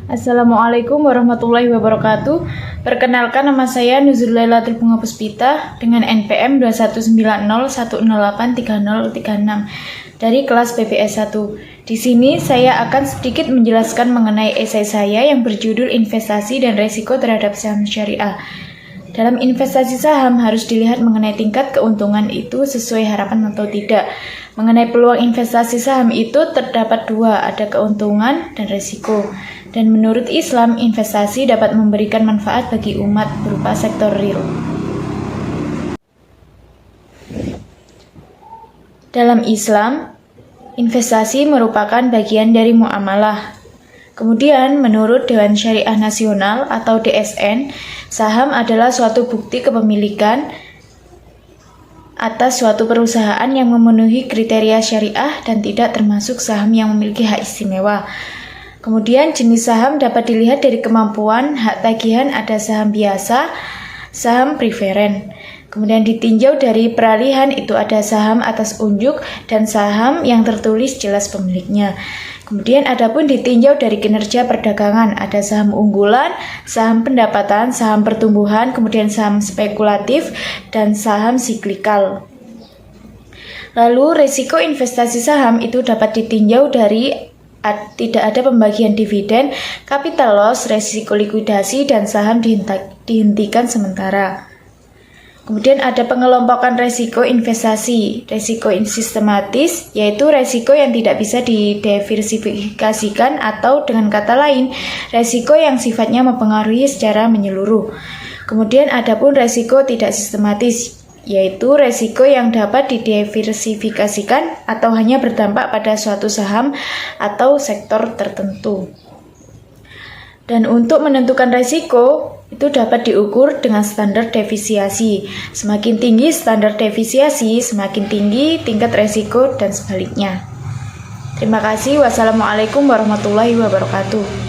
Assalamualaikum warahmatullahi wabarakatuh. Perkenalkan, nama saya Nuzul Lailatul Bunga Puspita dengan NPM 21901083036 dari kelas PPS 1. Di sini saya akan sedikit menjelaskan mengenai esai saya yang berjudul Investasi dan Resiko Terhadap Saham Syariah. Dalam investasi saham harus dilihat mengenai tingkat keuntungan itu sesuai harapan atau tidak. Mengenai peluang investasi saham itu terdapat dua, ada keuntungan dan resiko. Dan menurut Islam, investasi dapat memberikan manfaat bagi umat berupa sektor real. Dalam Islam, investasi merupakan bagian dari muamalah. Kemudian, menurut Dewan Syariah Nasional atau DSN, saham adalah suatu bukti kepemilikan atas suatu perusahaan yang memenuhi kriteria syariah dan tidak termasuk saham yang memiliki hak istimewa. Kemudian jenis saham dapat dilihat dari kemampuan, hak tagihan ada saham biasa, saham preferen. Kemudian ditinjau dari peralihan itu ada saham atas unjuk dan saham yang tertulis jelas pemiliknya. Kemudian adapun ditinjau dari kinerja perdagangan, ada saham unggulan, saham pendapatan, saham pertumbuhan, kemudian saham spekulatif, dan saham siklikal. Lalu risiko investasi saham itu dapat ditinjau dari tidak ada pembagian dividen, capital loss, resiko likuidasi, dan saham dihentikan sementara. Kemudian ada pengelompokan resiko investasi, resiko sistematis, yaitu resiko yang tidak bisa didiversifikasikan atau dengan kata lain, resiko yang sifatnya mempengaruhi secara menyeluruh. Kemudian ada pun resiko tidak sistematis, yaitu resiko yang dapat didiversifikasikan atau hanya berdampak pada suatu saham atau sektor tertentu. Dan untuk menentukan resiko, itu dapat diukur dengan standar defisiasi. Semakin tinggi standar defisiasi, semakin tinggi tingkat resiko dan sebaliknya. Terima kasih. Wassalamualaikum warahmatullahi wabarakatuh.